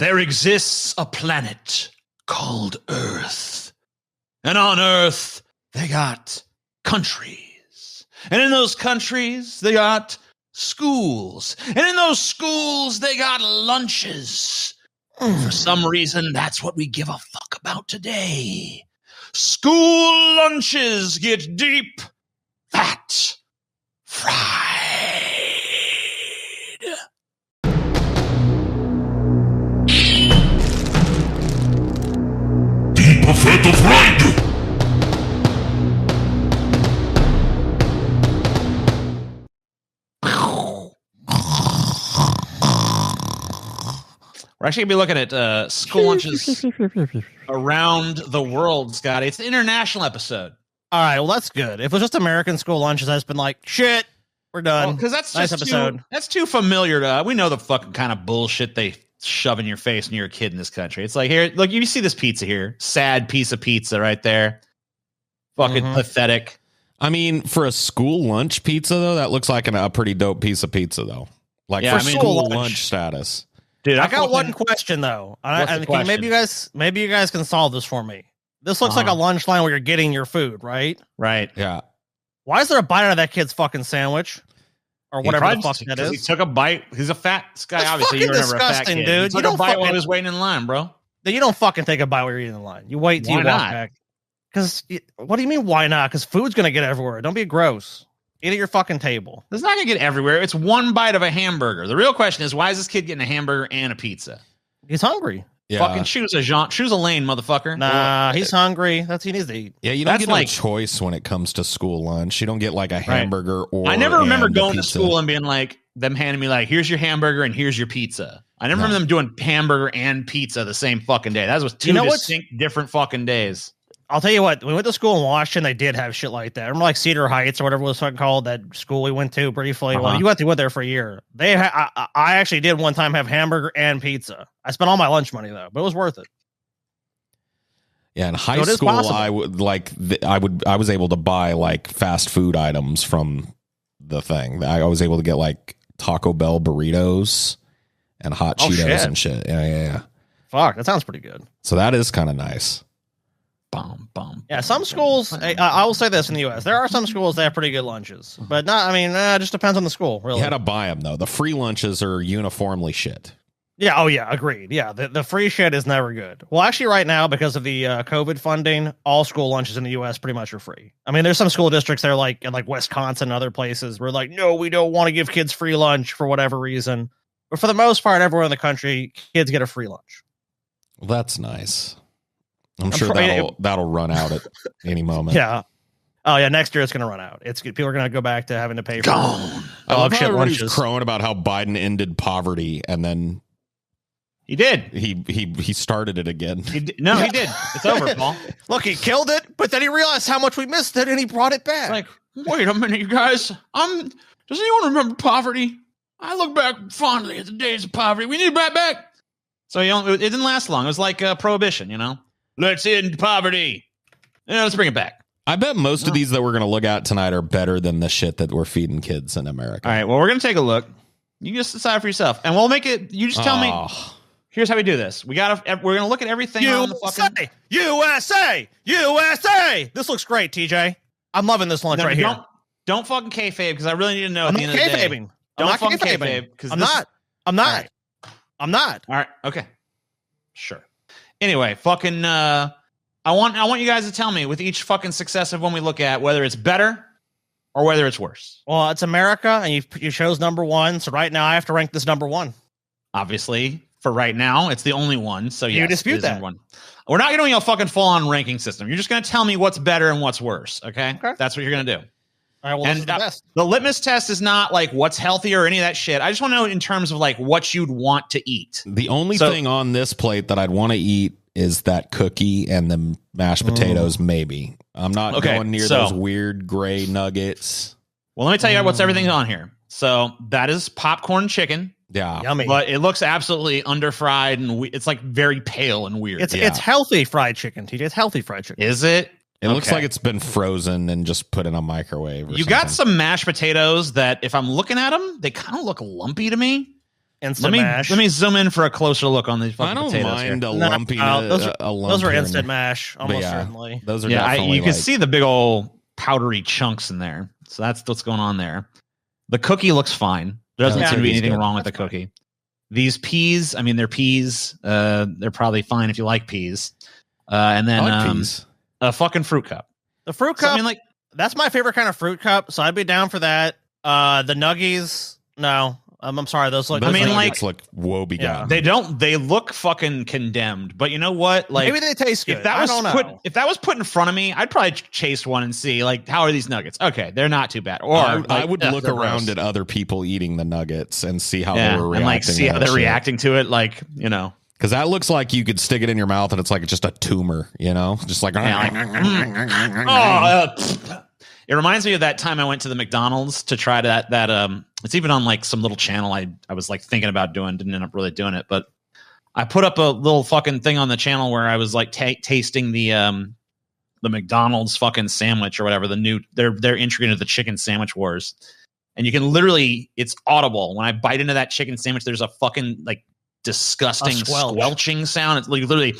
there exists a planet called Earth. And on Earth, they got countries. And in those countries, they got schools. And in those schools, they got lunches. For some reason, that's what we give a fuck about today. School lunches get deep, fat, fried. Deep, fat, fried. We're actually going to be looking at school lunches around the world, Scotty. It's an international episode. All right, well, that's good. If it was just American school lunches, I've been like, shit, we're done. Because that's nice just episode. That's too familiar to we know the fucking kind of bullshit they shove in your face when you're a kid in this country. It's like, here, look, you see this pizza here. Sad piece of pizza right there. Fucking pathetic. I mean, for a school lunch pizza, though, that looks like a pretty dope piece of pizza, though. Like, yeah, for school lunch status. Dude, I got one question though. Maybe you guys can solve this for me. This looks like a lunch line where you're getting your food, right? Right. Yeah. Why is there a bite out of that kid's fucking sandwich? Or whatever the fuck that is. He took a bite. He's a fat guy, That's obviously. You were never a fat kid. Dude. He took a bite while he was waiting in line, bro. You don't fucking take a bite while you're eating in line. You wait till you walk back. Because, what do you mean, why not? Because food's going to get everywhere. Don't be gross. Eat at your fucking table. It's not going to get everywhere. It's one bite of a hamburger. The real question is, why is this kid getting a hamburger and a pizza? He's hungry. Yeah. Fucking choose a lane, motherfucker. Nah, he's hungry. He needs to eat. Yeah, you don't get no choice when it comes to school lunch. You don't get like a hamburger or I never remember going to pizza. school and being like, them handing me like, here's your hamburger and here's your pizza. I never remember them doing hamburger and pizza the same fucking day. That was two distinct different fucking days. I'll tell you what, we went to school in Washington, they did have shit like that. I remember like Cedar Heights or whatever it was fucking called, that school we went to briefly. Well, you went there for a year. I actually did one time have hamburger and pizza. I spent all my lunch money though, but it was worth it. Yeah, in high school, I was able to buy like fast food items from the thing. I was able to get like Taco Bell burritos and hot Cheetos and shit. Yeah. Fuck, that sounds pretty good. So that is kind of nice. Yeah, some schools, I will say this in the U.S., there are some schools that have pretty good lunches, but it just depends on the school, really. You had to buy them, though. The free lunches are uniformly shit. Yeah, agreed. Yeah, the free shit is never good. Well, actually, right now, because of the COVID funding, all school lunches in the U.S. pretty much are free. I mean, there's some school districts that are like, in like Wisconsin and other places, where like, no, we don't want to give kids free lunch for whatever reason. But for the most part, everywhere in the country, kids get a free lunch. Well, that's nice. I'm sure that'll run out at any moment. Yeah. Oh yeah, next year it's going to run out. People are going to go back to having to pay for dog shit lunches. Crowing about how Biden ended poverty, and then he did. He started it again. He did. It's over, Paul. Look, he killed it, but then he realized how much we missed it, and he brought it back. It's like, wait a minute, you guys. Does anyone remember poverty? I look back fondly at the days of poverty. We need it back. So it didn't last long. It was like prohibition, Let's end poverty. Let's bring it back. I bet most of these that we're going to look at tonight are better than the shit that we're feeding kids in America. All right. Well, we're going to take a look. You just decide for yourself, and we'll make it. You just tell me. Here's how we do this. We're going to look at everything on the fucking USA. This looks great, TJ. I'm loving this lunch right here. Don't fucking kayfabe, because I really need to know at the end of the day. Don't fucking kayfabe, because I'm not. All right. Okay. Sure. Anyway, fucking, I want you guys to tell me with each fucking successive one we look at whether it's better or whether it's worse. Well, it's America, and you chose number one, so right now I have to rank this number one. Obviously, for right now, it's the only one. So you dispute that. We're not doing a fucking full-on ranking system. You're just going to tell me what's better and what's worse. Okay? That's what you're going to do. All right. Well, this is the best. The litmus test is not like what's healthy or any of that shit. I just want to know in terms of like what you'd want to eat. The only thing on this plate that I'd want to eat is that cookie and the mashed potatoes. Maybe I'm not going near those weird gray nuggets. Well, let me tell you what's everything on here. So that is popcorn chicken. Yeah, yummy. But it looks absolutely underfried, and it's like very pale and weird. It's healthy fried chicken, TJ. It's healthy fried chicken. Is it? It looks like it's been frozen and just put in a microwave. You got some mashed potatoes that, if I'm looking at them, they kind of look lumpy to me. Instant mash. Let me zoom in for a closer look on these fucking I don't potatoes mind here. a lumpy. Those are instant mash, almost certainly. Those are you can see the big old powdery chunks in there. So that's what's going on there. The cookie looks fine. There doesn't seem to be anything wrong with the cookie. These peas, I mean, they're peas. They're probably fine if you like peas. And then peas. A fucking fruit cup. The fruit cup, I mean, like, that's my favorite kind of fruit cup, so I'd be down for that. The nuggies, no. I'm sorry, those look. Those like woebegone. Yeah. They look fucking condemned. But you know what? Like, maybe they taste good. If that was put in front of me, I'd probably chase one and see, like, how are these nuggets? Okay, they're not too bad. Or I would look around at other people eating the nuggets and see how they were reacting. And like see how they're reacting to it. Like, you know. Because that looks like you could stick it in your mouth and it's like just a tumor, you know? Just like... It reminds me of that time I went to the McDonald's to try that it's even on like some little channel I was like thinking about doing, didn't end up really doing it, but I put up a little fucking thing on the channel where I was like tasting the McDonald's fucking sandwich or whatever, the new their entry into the chicken sandwich wars. And you can literally, it's audible. When I bite into that chicken sandwich, there's a fucking like disgusting squelching sound. It's like literally.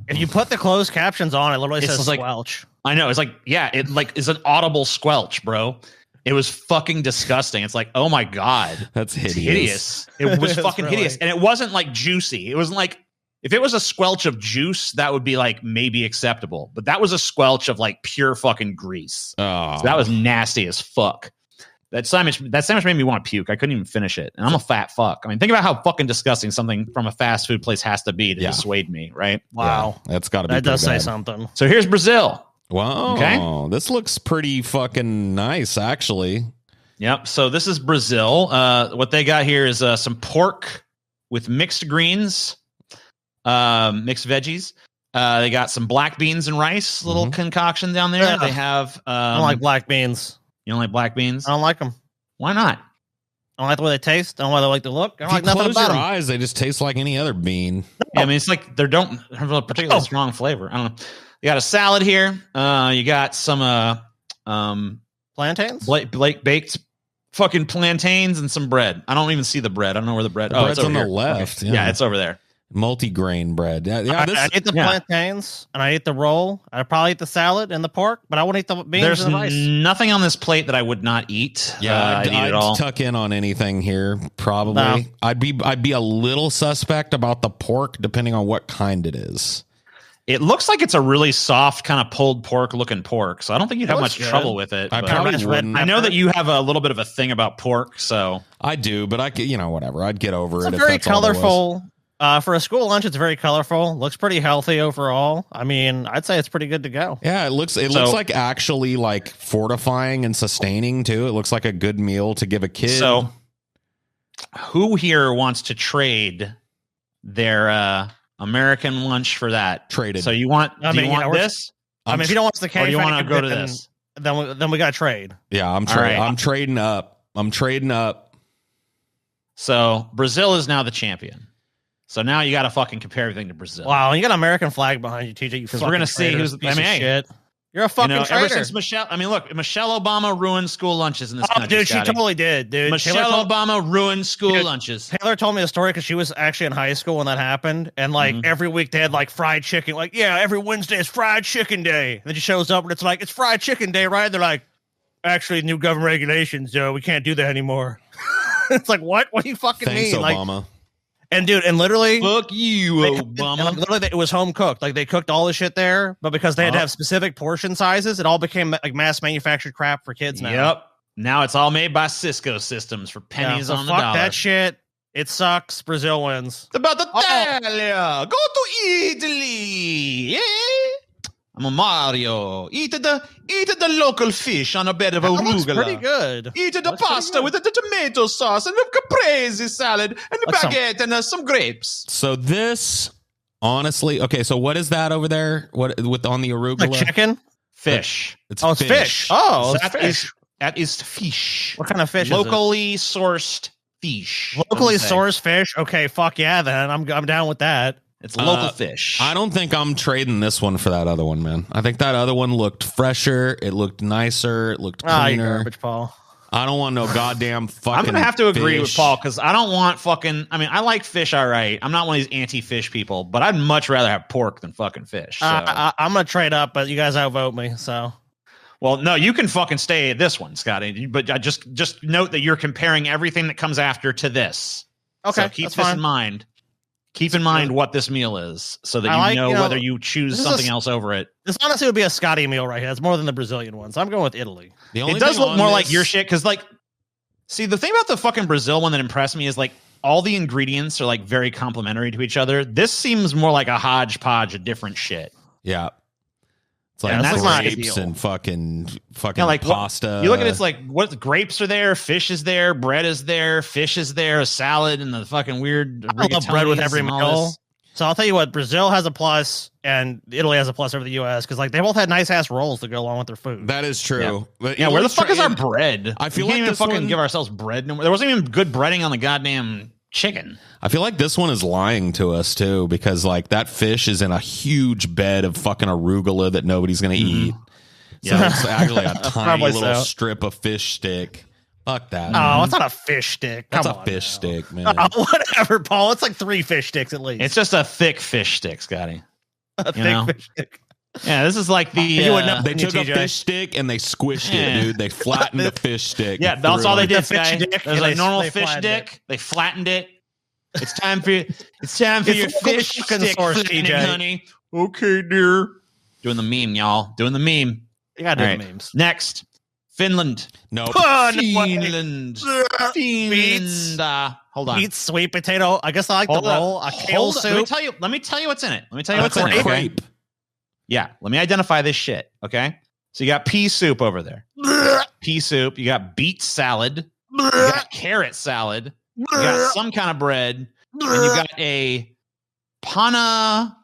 If you put the closed captions on, it literally says like, squelch. I know. It's like, yeah, it like is an audible squelch, bro. It was fucking disgusting. It's like, oh my God. That's hideous. It was fucking hideous. And it wasn't like juicy. It wasn't like, if it was a squelch of juice, that would be like maybe acceptable. But that was a squelch of like pure fucking grease. Oh. So that was nasty as fuck. That sandwich made me want to puke. I couldn't even finish it. And I'm a fat fuck. I mean, think about how fucking disgusting something from a fast food place has to be to dissuade me, right? Wow. Yeah, that's got to be That does bad. say something. So here's Brazil. Wow. Okay. This looks pretty fucking nice, actually. Yep. So this is Brazil. What they got here is some pork with mixed greens, mixed veggies. They got some black beans and rice, little concoction down there. Yeah. They have. I don't like black beans. You don't like black beans? I don't like them. Why not? I don't like the way they taste. I don't like the way they look. I don't if like nothing close about your them. eyes, they just taste like any other bean. Yeah, I mean, it's like they don't have a particularly strong flavor. I don't know. You got a salad here. You got some plantains, baked fucking plantains, and some bread. I don't even see the bread. I don't know where the bread. Bread's on the left. Okay. Yeah, it's over there. Multi-grain bread. Yeah, I ate the plantains and I ate the roll. I'd probably eat the salad and the pork, but I wouldn't eat the beans. There's and the rice. nothing on this plate that I would not eat. Yeah, I'd tuck in on anything here. Probably, no. I'd be a little suspect about the pork, depending on what kind it is. It looks like it's a really soft, kind of pulled pork looking pork, so I don't think you'd have much trouble with it. I probably wouldn't. I know that you have a little bit of a thing about pork, so I do, but I could, whatever. I'd get over it. It's very colorful. For a school lunch, it's very colorful. Looks pretty healthy overall. I mean, I'd say it's pretty good to go. Yeah, it looks like actually like fortifying and sustaining too. It looks like a good meal to give a kid. So, who here wants to trade their American lunch for that? Traded. So you want? Do you want this? I mean, if you don't want the cake, or you want to go to this? Then we got to trade. Yeah, I'm trading. I'm trading up. I'm trading up. So Brazil is now the champion. So now you got to fucking compare everything to Brazil. Wow, you got an American flag behind you, TJ. Because we're gonna see who's the piece of shit. You're a fucking traitor. Ever since Michelle, I mean, look, Michelle Obama ruined school lunches in this country. Dude, she totally did, dude. Michelle Obama ruined school lunches. Taylor told me the story because she was actually in high school when that happened, and like every week they had like fried chicken. Like, yeah, every Wednesday is fried chicken day. And then she shows up and it's like, it's fried chicken day, right? They're like, actually, new government regulations, we can't do that anymore. It's like, what? What do you fucking mean? Obama. Like, and dude, and literally, fuck you, Obama. And literally, it was home cooked. Like they cooked all the shit there, but because they had to have specific portion sizes, it all became like mass manufactured crap for kids now. Yep. Now it's all made by Cisco Systems for pennies on the dollar. Fuck that shit. It sucks. Brazil wins. It's about the Italia. Go to Italy. Yeah. I'm a Mario. Eat the local fish on a bed of arugula. Looks pretty good. Eat the pasta with the tomato sauce and the caprese salad and the baguette and some grapes. So this, honestly, okay. So what is that over there? What with on the arugula? Like chicken, fish. It's fish. Oh, that is fish. What kind of fish? Locally sourced fish. Locally sourced fish. Okay, fuck yeah. Then I'm down with that. It's local fish. I don't think I'm trading this one for that other one, man. I think that other one looked fresher. It looked nicer. It looked cleaner. Garbage, Paul. I don't want no goddamn fucking I'm gonna have to agree fish. with Paul because I don't want fucking. I mean, I like fish, all right. I'm not one of these anti-fish people, but I'd much rather have pork than fucking fish. So. I'm gonna trade up, but you guys outvote me. So, well, no, you can fucking stay at this one, Scotty. But I just note that you're comparing everything that comes after to this. Okay, so keep that's this fine. in mind. Keep in mind what this meal is, so that you know whether you choose something else over it. This honestly would be a Scotty meal right here. It's more than the Brazilian one, so I'm going with Italy. It does look more like your shit because, like, see, the thing about the fucking Brazil one that impressed me is like all the ingredients are like very complementary to each other. This seems more like a hodgepodge of different shit. Yeah. It's like that's grapes and fucking like pasta. You look at it, it's like what grapes are there, fish is there, bread is there, fish is there, a salad, and the fucking weird. I love bread with every meal. So I'll tell you what, Brazil has a plus, and Italy has a plus over the U.S. because like they both had nice ass rolls to go along with their food. That is true. Yeah, but where the fuck is our bread? I feel we like can't even this fucking one, give ourselves bread. No more. There wasn't even good breading on the goddamn chicken. I feel like this one is lying to us too, because like that fish is in a huge bed of fucking arugula that nobody's gonna eat. Yeah, so it's actually a tiny little strip of fish stick. Fuck that. Oh, it's not a fish stick. That's a fish stick, man. Whatever, Paul. It's like 3 fish sticks at least. It's just a thick fish stick, Scotty. A thick fish stick. Yeah, this is like the. They took a fish stick and they squished it, dude. They flattened the fish stick. Yeah, that's all they did. There's a normal fish stick. They flattened it. It's time for your fish stick, honey. Okay, dear. Doing the meme, y'all. Doing the meme. You gotta do the memes. Next, Finland. No, Finland. Finland. Hold on. Eat sweet potato. I guess I like the roll. A kale soup. Let me tell you what's in it. Crepe. Yeah, let me identify this shit. Okay, so you got pea soup over there. Pea soup. You got beet salad. You got carrot salad. You got some kind of bread, and you got a panoka.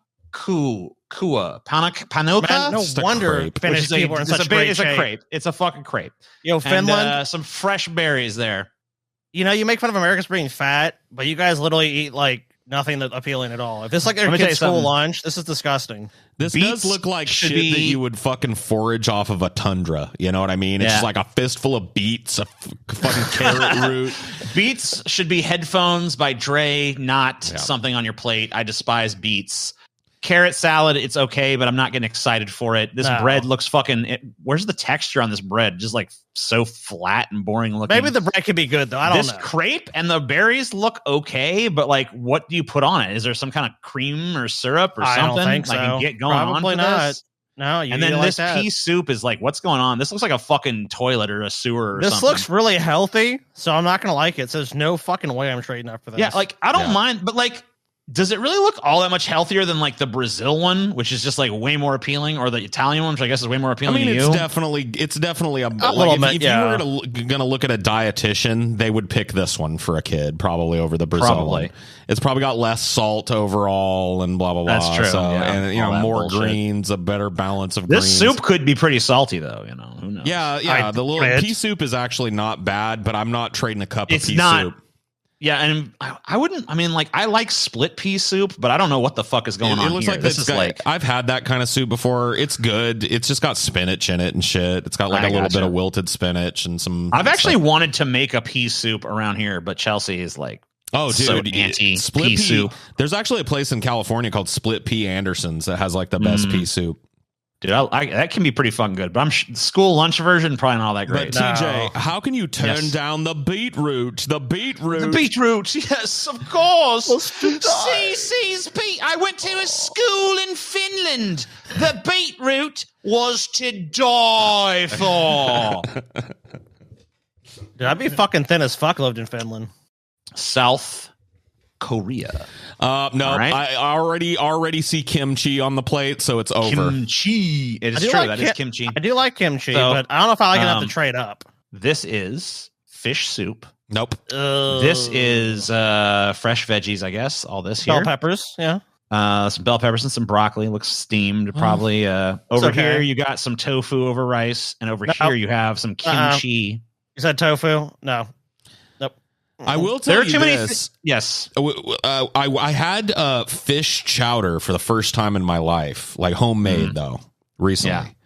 Man, no wonder Finnish people are in such great shape. It's a crepe. It's a fucking crepe. Yo, Finland. And, some fresh berries there. You know, you make fun of Americans being fat, but you guys literally eat like nothing that appealing at all. If it's like a kid's school lunch, this is disgusting. This does look like shit that you would fucking forage off of a tundra. You know what I mean? It's just like a fistful of beets, a fucking carrot root. Beets should be headphones by Dre, not something on your plate. I despise beets. Carrot salad, it's okay, but I'm not getting excited for it. This bread looks fucking. Where's the texture on this bread? Just like so flat and boring looking. Maybe the bread could be good though. I don't know. This crepe and the berries look okay, but like, what do you put on it? Is there some kind of cream or syrup or something? I don't think so. I can get going Probably on for not. this? No, you and then this like pea soup is like, what's going on? This looks like a fucking toilet or a sewer or this something. Looks really healthy, so I'm not gonna like it. So there's no fucking way I'm trading up for this. Yeah, like I don't mind, but like, does it really look all that much healthier than like the Brazil one, which is just like way more appealing, or the Italian one, which I guess is way more appealing? I mean, it's definitely a little bit. If you were going to look at a dietitian, they would pick this one for a kid probably over the Brazil one. It's probably got less salt overall and blah blah blah. That's true. So, and you know, more bullshit. Greens, a better balance of greens. This soup could be pretty salty though. You know, who knows? Yeah. The little pea soup is actually not bad, but I'm not trading a cup of pea soup. Yeah, and I wouldn't. I mean, like, I like split pea soup, but I don't know what the fuck is going on. It looks like this is like I've had that kind of soup before. It's good. It's just got spinach in it and shit. It's got like a little bit of wilted spinach and some. I've actually wanted to make a pea soup around here, but Chelsea is like, oh, dude, so anti split pea soup. There's actually a place in California called Split Pea Anderson's that has like the best pea soup. Dude, that can be pretty fucking good, but school lunch version probably not all that great. But TJ, how can you turn down the beetroot? The beetroot, yes, of course. CC's beet. I went to a school in Finland. The beetroot was to die for. Dude, I'd be fucking thin as fuck lived in Finland. South Korea. No, right. I already see kimchi on the plate, so it's over. Kimchi. It is true. That is kimchi. I do like kimchi, but I don't know if I like enough to trade up. This is fish soup. Nope. This is fresh veggies, I guess. All this here. Bell peppers, yeah. Some bell peppers and some broccoli. Looks steamed, probably. Over here, you got some tofu over rice, and over here you have some kimchi. You said tofu? No. I will tell you this. Yes. I had fish chowder for the first time in my life, like homemade though, recently.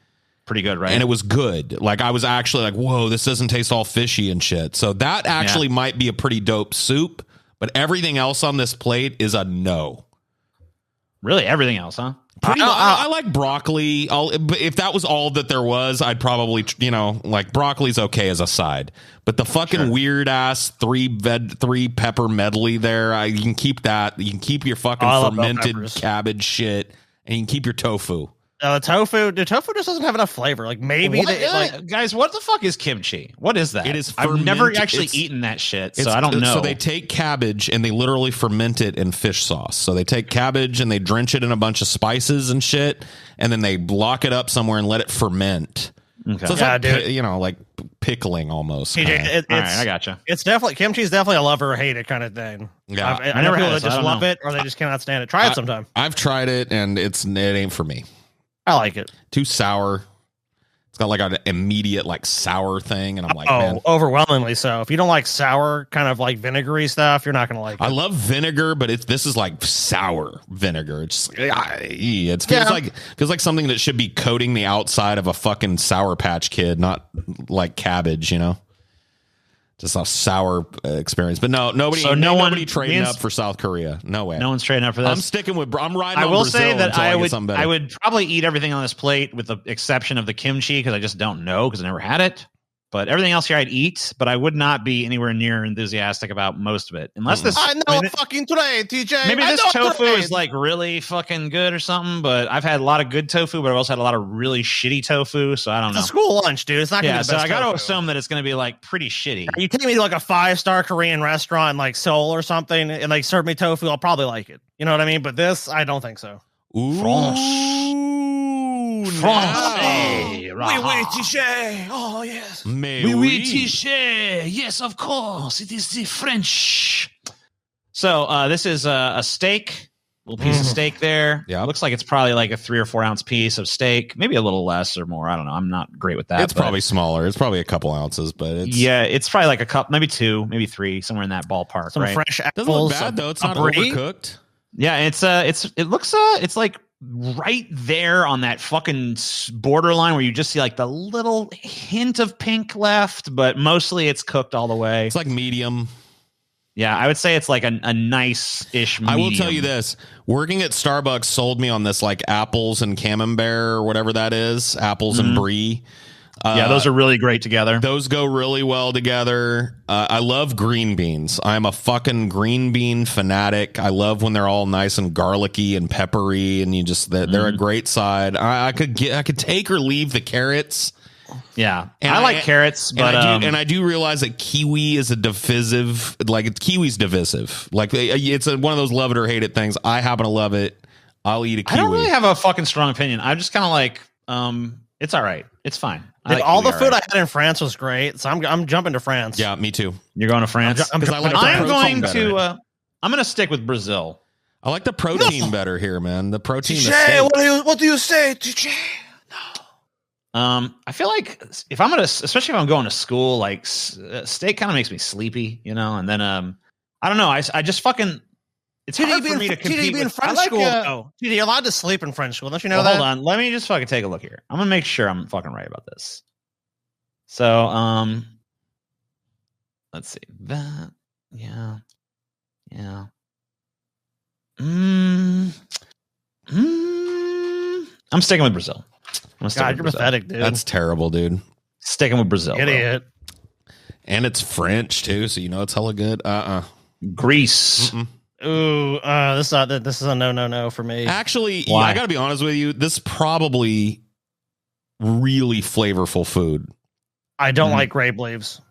pretty good, right? And it was good. Like I was actually like, whoa, this doesn't taste all fishy and shit. So that actually might be a pretty dope soup. But everything else on this plate is a no. Really, everything else, huh? I like broccoli. If that was all that there was, I'd probably, like broccoli's okay as a side. But the fucking weird ass three pepper medley there, you can keep that. You can keep your fucking fermented cabbage shit, and you can keep your tofu. The tofu just doesn't have enough flavor. Like maybe guys, what the fuck is kimchi? What is that? It is. I've never actually eaten that shit, so I don't know. So they take cabbage and they literally ferment it in fish sauce. So they take cabbage and they drench it in a bunch of spices and shit, and then they lock it up somewhere and let it ferment. Okay. So it's like pickling almost. TJ, all right, I gotcha. It's definitely kimchi's definitely a love or hate it kind of thing. Yeah, I know people that just love it or they just cannot stand it. Try it sometime. I've tried it and it ain't for me. I like it. Too sour. It's got like an immediate like sour thing, and I'm like, man, overwhelmingly so. If you don't like sour, kind of like vinegary stuff, you're not gonna like it. I love vinegar, but this is like sour vinegar. It feels like something that should be coating the outside of a fucking Sour Patch Kid, not like cabbage, Just a sour experience, but nobody trading up for South Korea. No way. No one's trading up for this. I'm sticking with. I'm riding. I will Brazil say that I would probably eat everything on this plate with the exception of the kimchi because I just don't know because I never had it. But everything else here I'd eat, but I would not be anywhere near enthusiastic about most of it. Unless this fucking today, TJ. Maybe this tofu is like really fucking good or something, but I've had a lot of good tofu, but I've also had a lot of really shitty tofu, so I don't know. It's a school lunch, dude. It's not gonna be the best. So I gotta assume that it's gonna be like pretty shitty. You take me to like a 5-star Korean restaurant in like Seoul or something and like serve me tofu, I'll probably like it. You know what I mean? But this, I don't think so. Ooh. France. Oui, Tiché. Oh, yes. Oui, Tiché. Yes, of course. It is the French. So this is a steak. Little piece of steak there. Yeah. Looks like it's probably like a 3 or 4 ounce piece of steak. Maybe a little less or more. I don't know. I'm not great with that. It's probably smaller. It's probably a couple ounces, but it's probably like a cup, maybe 2, maybe 3, somewhere in that ballpark. Some right? fresh apples. Doesn't look bad though. It's not overcooked. Yeah, it looks it's like right there on that fucking borderline where you just see like the little hint of pink left, but mostly it's cooked all the way. It's like medium. Yeah, I would say it's like a nice-ish medium. I will tell you this. Working at Starbucks sold me on this like apples and camembert or whatever that is. Apples and brie. Yeah, those are really great together. Those go really well together. I love green beans. I'm a fucking green bean fanatic. I love when they're all nice and garlicky and peppery, and they're a great side. I could take or leave the carrots. Yeah, and I like carrots, but I do realize that kiwi is a divisive. Like kiwi's divisive. Like it's one of those love it or hate it things. I happen to love it. I'll eat a kiwi. I don't really have a fucking strong opinion. I'm just kind of like, it's all right. It's fine. Like all the food I had in France was great, so I'm jumping to France. Yeah, me too. You're going to France? I'm going to stick with Brazil. I like the protein better here, man. The protein. What do you say, TJ? I feel like especially if I'm going to school, like steak kind of makes me sleepy, and then I don't know. I just fucking. It's hard for me to compete with French school. TD, you're allowed to sleep in French school. Don't you know that? Hold on. Let me just fucking take a look here. I'm going to make sure I'm fucking right about this. So, let's see. That, yeah. I'm sticking with Brazil. God, you're pathetic, dude. That's terrible, dude. Sticking with Brazil. Idiot. And it's French, too, so you know it's hella good. Greece. Mm-mm. Ooh, this is a no for me. Actually, I gotta be honest with you. This is probably really flavorful food. I don't like grape leaves.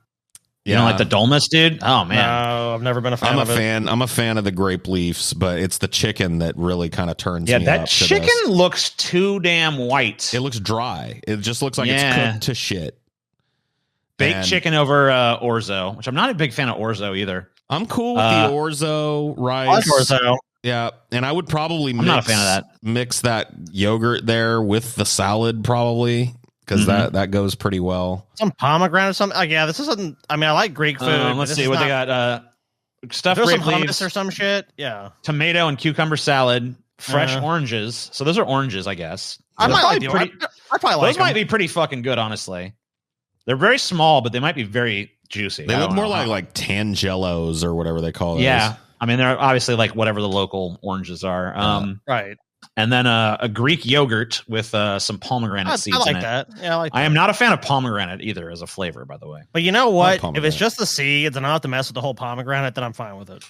You don't like the dolmas, dude? Oh man, no, I've never been a fan of it. I'm a fan of the grape leaves, but it's the chicken that really kind of turns me up. Yeah, that chicken looks too damn white. It looks dry. It just looks like it's cooked to shit. Baked chicken over orzo, which I'm not a big fan of orzo either. I'm cool with the orzo rice. I like orzo. Yeah, and I would probably not a fan of that. Mix that yogurt there with the salad probably because that goes pretty well. Some pomegranate or something. Like, yeah, this isn't. I mean, I like Greek food. Let's see what they got. Stuffed grape leaves or some shit. Yeah, tomato and cucumber salad. Fresh oranges. So those are oranges, I guess. I might like I probably like those. Might be pretty fucking good, honestly. They're very small, but they might be very juicy. They look more like Tangelos or whatever they call it. Yeah, I mean they're obviously like whatever the local oranges are. Right. And then a Greek yogurt with some pomegranate seeds. I like in it. that. Yeah, I like that. I am not a fan of pomegranate either as a flavor, by the way. But you know what? If it's just the seeds and I don't have to mess with the whole pomegranate, then I'm fine with it.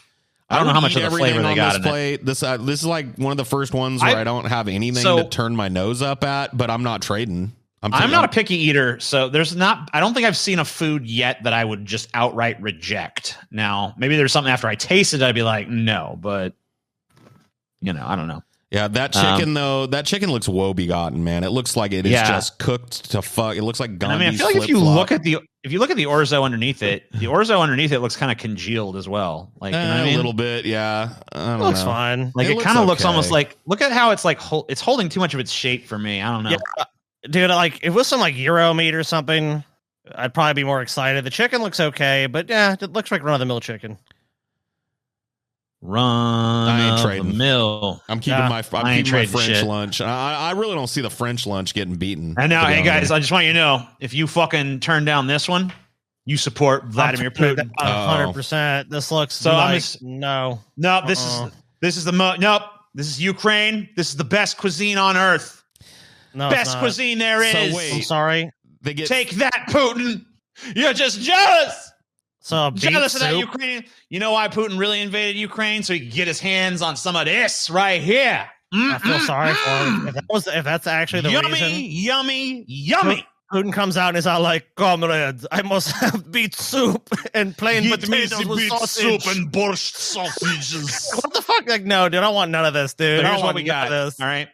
I don't know how much of the flavor they got in it. This is like one of the first ones where I don't have anything to turn my nose up at, but I'm not trading. I'm not a picky eater, so I don't think I've seen a food yet that I would just outright reject. Now, maybe there's something after I taste it, I'd be like, no, but I don't know. Yeah, that chicken though, that chicken looks woe-begotten, man. It looks like it is just cooked to fuck. It looks like Gandhi's I feel like if you look at the orzo underneath it, the orzo underneath it looks kind of congealed as well. Like a little bit, yeah. It looks fine. Like it kind of looks almost like, look at how it's like it's holding too much of its shape for me. I don't know. Yeah, dude, like if it was some like Euro meat or something, I'd probably be more excited. The chicken looks okay, but yeah, it looks like run-of-the-mill chicken. I ain't trading. Mill. I'm keeping my French lunch. I really don't see the French lunch getting beaten. And now, hey guys, I just want you to know, if you fucking turn down this one, you support Vladimir Putin. 100%. This looks so like, no. This is Ukraine. This is the best cuisine on earth. No, best cuisine there is. So wait, I'm sorry. Take that, Putin. You're just jealous. So jealous of that Ukrainian. You know why Putin really invaded Ukraine? So he could get his hands on some of this right here. I feel sorry for him. If that's actually the reason. Yummy. Putin comes out and is all like, comrades, I must have beet soup and plain potatoes with sausage. Soup and borscht sausages. What the fuck? Like, no, dude, I don't want none of this, dude. Here's what we got. All right.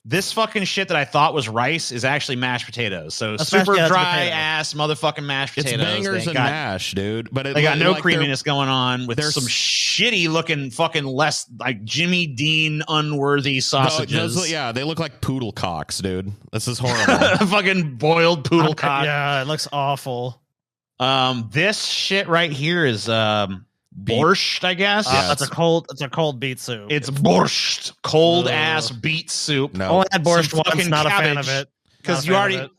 This fucking shit that I thought was rice is actually mashed potatoes. So super dry ass motherfucking mashed potatoes. It's bangers and mash, dude. But they got no creaminess going on with some shitty looking fucking less like Jimmy Dean unworthy sausages. They look like poodle cocks, dude. This is horrible. Fucking boiled poodle cock. Yeah, it looks awful. This shit right here is borscht, I guess. It's a cold beet soup. It's borscht, cold ass beet soup. No, only had borscht once. Not a fan of it because you already.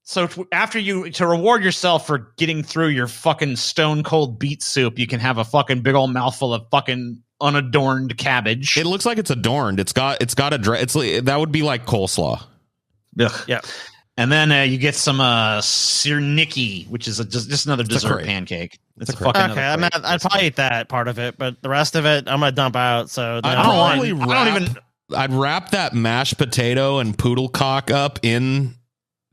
So to reward yourself for getting through your fucking stone cold beet soup, you can have a fucking big old mouthful of fucking unadorned cabbage. It looks like it's adorned. It's got that would be like coleslaw. Ugh. Yeah. And then you get some sirniki, which is just another dessert pancake. It's a fucking okay. I'd probably eat that part of it, but the rest of it, I'm gonna dump out. So I'd wrap that mashed potato and poodle cock up in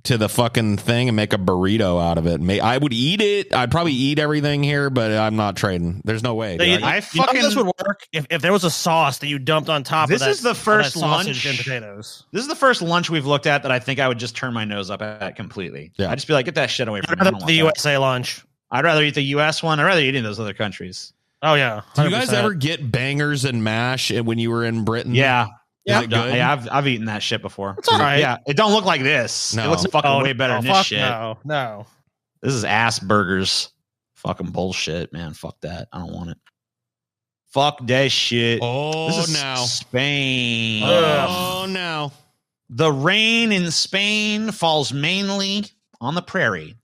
to the fucking thing and make a burrito out of it. I would eat it. I'd probably eat everything here, but I'm not trading. There's no way. This would work if there was a sauce that you dumped on top of that. This is the first lunch and potatoes. This is the first lunch we've looked at that I think I would just turn my nose up at completely. Yeah. I'd just be like, get that shit away from me. The USA lunch. I'd rather eat the US one. I'd rather eat in those other countries. Oh yeah. 100%. Do you guys ever get bangers and mash when you were in Britain? Yeah. Yeah, I've eaten that shit before. It's all right. Yeah, it don't look like this. No. It looks fucking way better than this shit. No. This is ass burgers. Fucking bullshit, man. Fuck that. I don't want it. Fuck that shit. Oh, this is now Spain. Oh, now. The rain in Spain falls mainly on the prairie.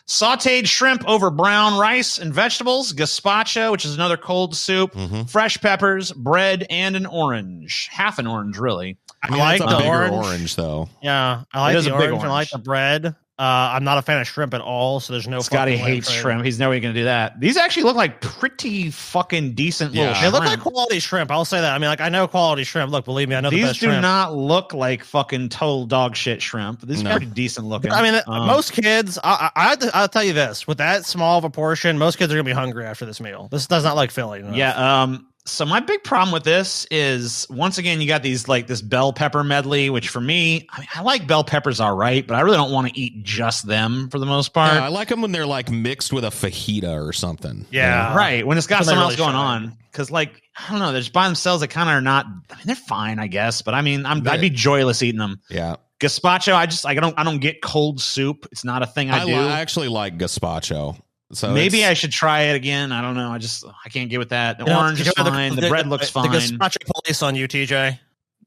Sauteed shrimp over brown rice and vegetables, gazpacho, which is another cold soup, fresh peppers, bread, and an orange. Half an orange, really. I like the orange, though. Yeah, I like the orange. I like the bread. I'm not a fan of shrimp at all, so there's no. Scotty hates shrimp. He's never going to do that. These actually look like pretty fucking decent little shrimp. They look like quality shrimp. I'll say that. I mean, like I know quality shrimp. Look, believe me, I know the best shrimp. These do not look like fucking total dog shit shrimp. These are pretty decent looking. I mean, most kids. I'll tell you this: with that small of a portion, most kids are going to be hungry after this meal. This does not like filling. Yeah. So my big problem with this is, once again, you got these like this bell pepper medley, which for me, I like bell peppers all right, but I really don't want to eat just them for the most part. I like them when they're like mixed with a fajita or something. Yeah, right. When it's got something else going on, because like I don't know, they're just by themselves. They kind of are not. I mean, they're fine, I guess, but I mean, I'd be joyless eating them. Yeah. Gazpacho, I don't get cold soup. It's not a thing I do. I actually like gazpacho. So maybe I should try it again. I don't know. I can't get with that. The orange is fine. The bread looks fine. The gazpacho police on you, TJ.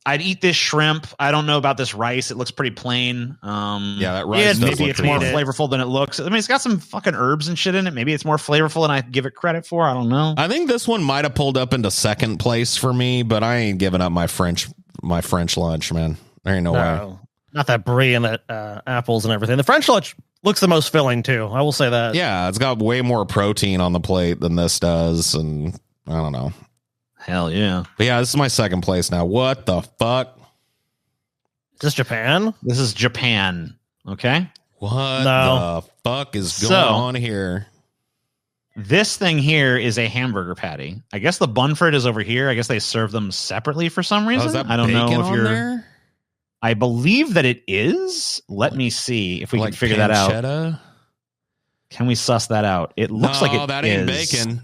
I'd eat this shrimp. I don't know about this rice. It looks pretty plain. Yeah, that rice does maybe look it's more pretty good. flavorful than it looks. I mean, it's got some fucking herbs and shit in it. Maybe it's more flavorful than I give it credit for. I don't know. I think this one might have pulled up into second place for me, but I ain't giving up my French lunch, man. There ain't no way. Not that brie and that apples and everything. The French lunch looks the most filling too. I will say that. Yeah, it's got way more protein on the plate than this does, and I don't know. Hell yeah. But yeah, this is my second place now. What the fuck? Is this Japan? This is Japan. Okay. What the fuck is going on here? This thing here is a hamburger patty. I guess the bun for it is over here. I guess they serve them separately for some reason. Is that I don't know bacon if on you're there? I believe that it is. Let me see if we can figure that out. Can we suss that out? It looks like it that is. ain't bacon.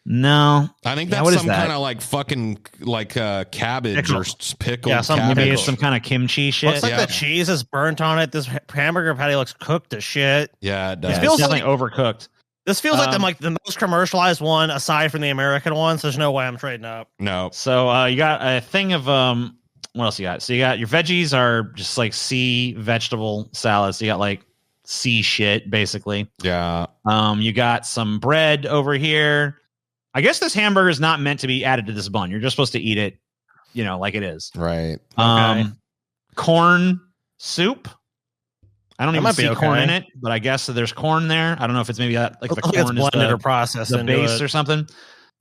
No, I think that's some kind of like fucking like cabbage or pickled cabbage. Maybe it's some kind of kimchi shit. Looks like the cheese is burnt on it. This hamburger patty looks cooked as shit. Yeah, it does. It feels definitely overcooked. This feels like the most commercialized one aside from the American ones. There's no way I'm trading up. No. So you got a thing of what else you got? So you got your veggies are just like sea vegetable salads. So you got like sea shit basically. Yeah. You got some bread over here. I guess this hamburger is not meant to be added to this bun. You're just supposed to eat it, like it is. Right. Corn soup. I don't even see okay. corn in it, but I guess there's corn there. I don't know if it's maybe like the corn it's is blended or processed the into base it. or something.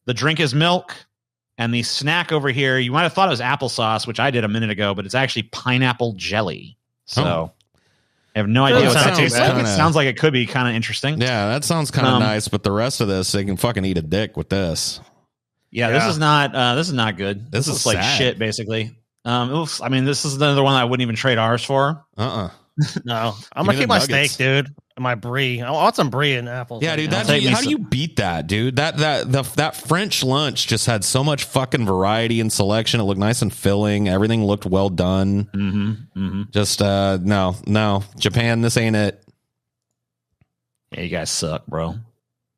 The drink is milk, and the snack over here, you might have thought it was applesauce, which I did a minute ago, but it's actually pineapple jelly. So I have no idea what that tastes like. It sounds like it could be kind of interesting. Yeah, that sounds kind of nice, but the rest of this, they can fucking eat a dick with this. Yeah, this is not good. This is like sad. shit, basically. This is another one I wouldn't even trade ours for. No, I'm gonna keep my steak, dude. And my brie. I want some brie and apples. Yeah, dude. How do you beat that, dude? That French lunch just had so much fucking variety and selection. It looked nice and filling. Everything looked well done. Just no, Japan. This ain't it. Yeah, you guys suck, bro. You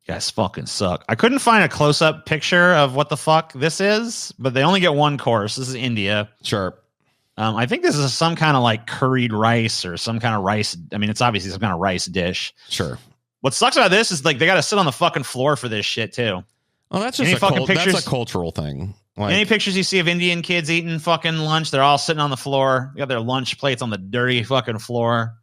guys fucking suck. I couldn't find a close-up picture of what the fuck this is, but they only get one course. This is India. Sure. I think this is some kind of like curried rice or some kind of rice. I mean, it's obviously some kind of rice dish. Sure. What sucks about this is like they got to sit on the fucking floor for this shit too. Oh, that's just that's a cultural thing. Like, any pictures you see of Indian kids eating fucking lunch, they're all sitting on the floor. They got their lunch plates on the dirty fucking floor.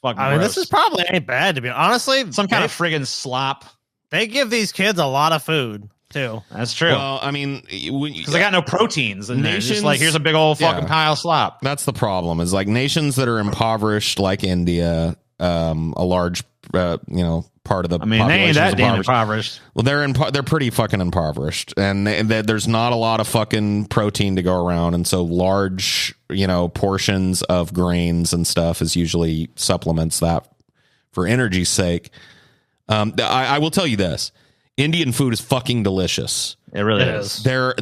Fucking I mean, this is probably ain't bad to be honestly. Some kind of friggin' slop. They give these kids a lot of food too. That's true. Well, I mean, because they got no proteins, and they're just like, here's a big old fucking pile of slop. That's the problem. Is like nations that are impoverished, like India, a large, part of the. I mean, they ain't that damn impoverished. Well, they're pretty fucking impoverished, and there's not a lot of fucking protein to go around, and so large, portions of grains and stuff is usually supplements that for energy's sake. I will tell you this. Indian food is fucking delicious. It really is. Their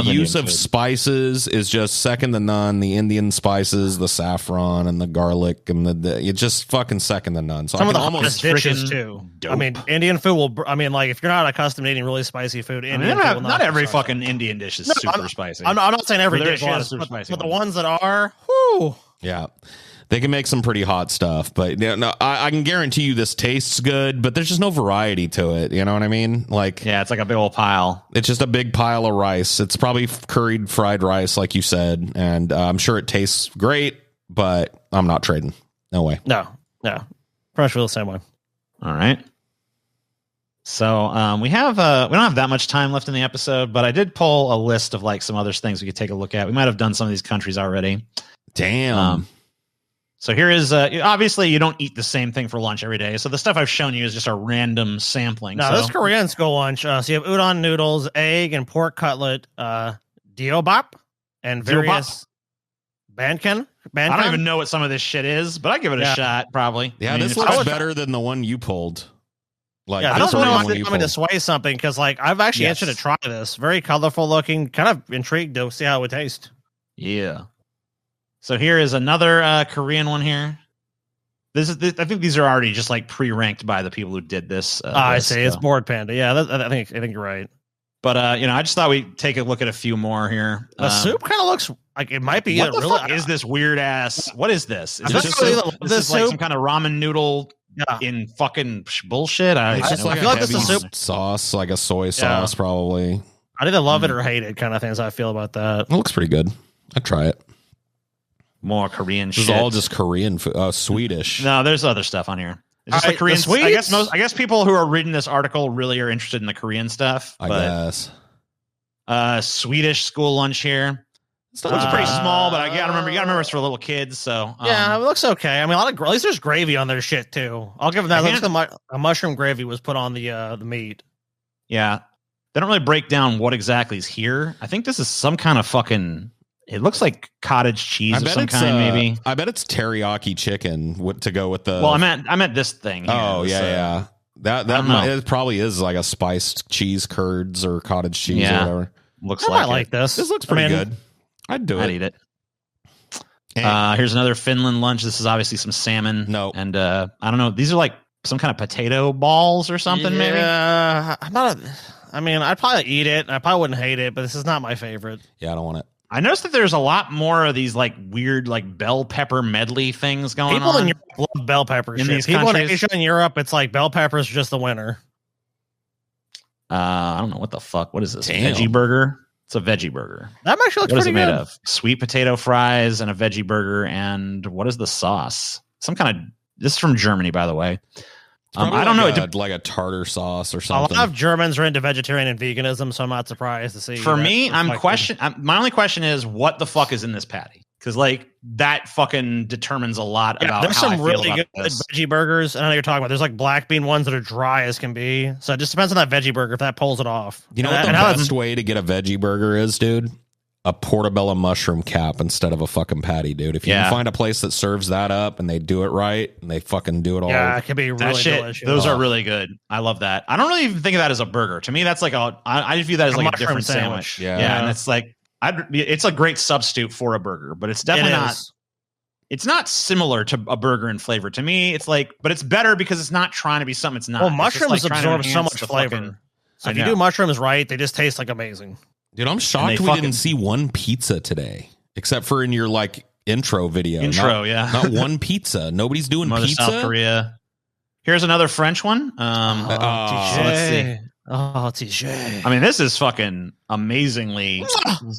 use of spices is just second to none. The Indian spices, the saffron and the garlic, and it's just fucking second to none. So some of the hottest dishes too. Dope. I mean, Indian food will. I mean, like if you're not accustomed to eating really spicy food, not every fucking Indian dish is super spicy. I'm not saying every dish is, but the ones that are, whew. Yeah. They can make some pretty hot stuff, but I can guarantee you this tastes good, but there's just no variety to it. You know what I mean? Like, yeah, it's like a big old pile. It's just a big pile of rice. It's probably curried fried rice, like you said, and I'm sure it tastes great, but I'm not trading. No way. No. Fresh feel the same way. All right. So we don't have that much time left in the episode, but I did pull a list of like some other things we could take a look at. We might have done some of these countries already. Damn. So here is, obviously you don't eat the same thing for lunch every day. So the stuff I've shown you is just a random sampling. No, this Korean school lunch. So you have udon noodles, egg and pork cutlet, diobap, and various bankan. I don't even know what some of this shit is, but I give it a shot probably. Yeah, this looks better than the one you pulled. Like, I don't know if they're coming to sway something because like I've actually itched to try this. Very colorful looking, kind of intrigued to see how it would taste. Yeah. So here is another Korean one here. I think these are already just like pre-ranked by the people who did this. I see. It's Board Panda. Yeah, I think you're right. But I just thought we'd take a look at a few more here. The soup kind of looks. Like it might be. What the really, fuck is this weird ass? What is this? Is this is like some kind of ramen noodle in fucking bullshit? It's just like I feel a like this heavy is soup sauce, like a soy sauce, probably. I'd either love it or hate it, kind of things. I feel about that. It looks pretty good. I'd try it. More Korean shit. This is all just Korean food. Swedish. No, there's other stuff on here. It's just the Korean. I guess people who are reading this article really are interested in the Korean stuff. I guess. Swedish school lunch here. It looks pretty small, but you gotta remember it's for little kids. So yeah, it looks okay. I mean, at least there's gravy on their shit too. I'll give them that. Looks like a mushroom gravy was put on the meat. Yeah, they don't really break down what exactly is here. I think this is some kind of fucking. It looks like cottage cheese of some kind, maybe. I bet it's teriyaki chicken to go with the. Well, I meant this thing. Here. Oh yeah. That it probably is like a spiced cheese curds or cottage cheese or whatever. Looks I like this. This looks pretty good. I'd eat it. Here's another Finland lunch. This is obviously some salmon. No, and I don't know. These are like some kind of potato balls or something. Maybe. I'm not. I'd probably eat it. I probably wouldn't hate it, but this is not my favorite. Yeah, I don't want it. I noticed that there's a lot more of these like weird like bell pepper medley things going on. People in Europe love bell peppers. These people countries. in Asia and Europe, it's like bell peppers are just the winner. I don't know what the fuck. What is this? Damn. Veggie burger? It's a veggie burger. That actually looks pretty good. What is it made of? Sweet potato fries and a veggie burger. And what is the sauce? Some kind of. This is from Germany, by the way. I don't know. Like a tartar sauce or something. A lot of Germans are into vegetarian and veganism, so I'm not surprised to see. For me, my only question is, what the fuck is in this patty? Because like that fucking determines a lot about. There's how some I really feel good veggie burgers. I know you're talking about. There's like black bean ones that are dry as can be. So it just depends on that veggie burger if that pulls it off. You know what the best way to get a veggie burger is, dude? A portobello mushroom cap instead of a fucking patty, dude. If you can find a place that serves that up and they do it right and they fucking do it all. Yeah, it can be really delicious. Those are really good. I love that. I don't really even think of that as a burger. To me, that's like I view that as like a different sandwich. Yeah. And it's like it's a great substitute for a burger, but it's definitely not. It's not similar to a burger in flavor. To me, it's like, but it's better because it's not trying to be something it's not. Well, mushrooms absorb so much flavor. So if you do mushrooms right, they just taste like amazing. Dude, I'm shocked we didn't see one pizza today, except for in your like intro video. Not one pizza. Nobody's doing pizza. South Korea. Here's another French one. Let's see. Oh, TJ. I mean, this is fucking amazingly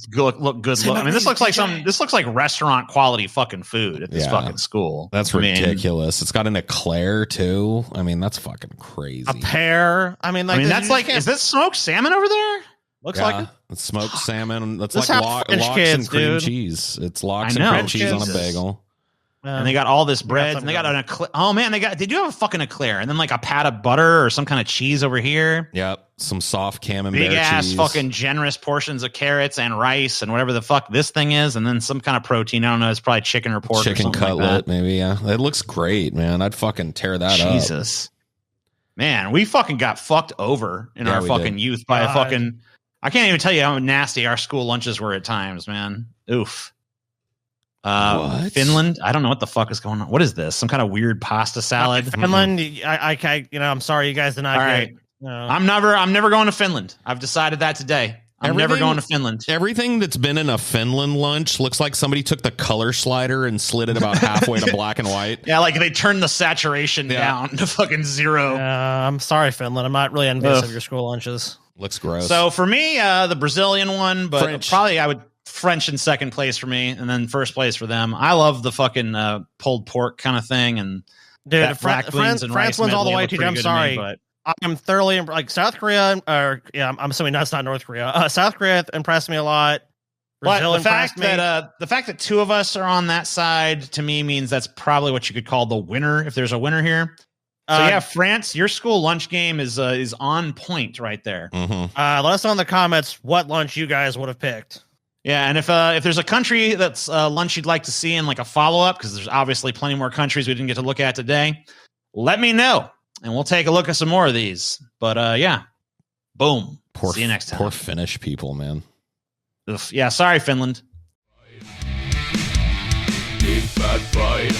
good. I mean, this looks like restaurant quality fucking food at this fucking school. That's ridiculous. It's got an eclair too. I mean, that's fucking crazy. A pear. That's like, is this smoked salmon over there? Looks like it. It's smoked salmon. That's like lox and cream cheese. It's lox and cream cheese on a bagel. And they got all this bread, and they got an eclair. Oh man, they do have a fucking eclair, and then like a pat of butter or some kind of cheese over here. Yep, some soft camembert big ass cheese. Fucking generous portions of carrots and rice and whatever the fuck this thing is, and then some kind of protein. I don't know. It's probably chicken or pork. Chicken or something cutlet, like that. maybe. Yeah, it looks great, man. I'd fucking tear that up. Jesus, man, we fucking got fucked over in our fucking youth by a fucking. I can't even tell you how nasty our school lunches were at times, man. Oof. What? Finland? I don't know what the fuck is going on. What is this? Some kind of weird pasta salad? Finland? I'm sorry, you guys did not. All right. I'm never going to Finland. I've decided that today. I'm never going to Finland. Everything that's been in a Finland lunch looks like somebody took the color slider and slid it about halfway to black and white. Yeah, like they turned the saturation down to fucking zero. I'm sorry, Finland. I'm not really envious of your school lunches. Looks gross. So for me, the Brazilian one, but probably I would French in second place for me, and then first place for them. I love the fucking pulled pork kind of thing, and dude, France wins all the way. I'm sorry, but I'm thoroughly like South Korea, I'm assuming that's not North Korea. South Korea impressed me a lot. Brazil but the fact that two of us are on that side to me means that's probably what you could call the winner if there's a winner here. So France, your school lunch game is on point right there. Mm-hmm. Let us know in the comments what lunch you guys would have picked. Yeah, and if there's a country that's lunch you'd like to see in like a follow-up, because there's obviously plenty more countries we didn't get to look at today, let me know, and we'll take a look at some more of these. But yeah, boom. See you next time. Poor Finnish people, man. Yeah, sorry, Finland. Big fat pride.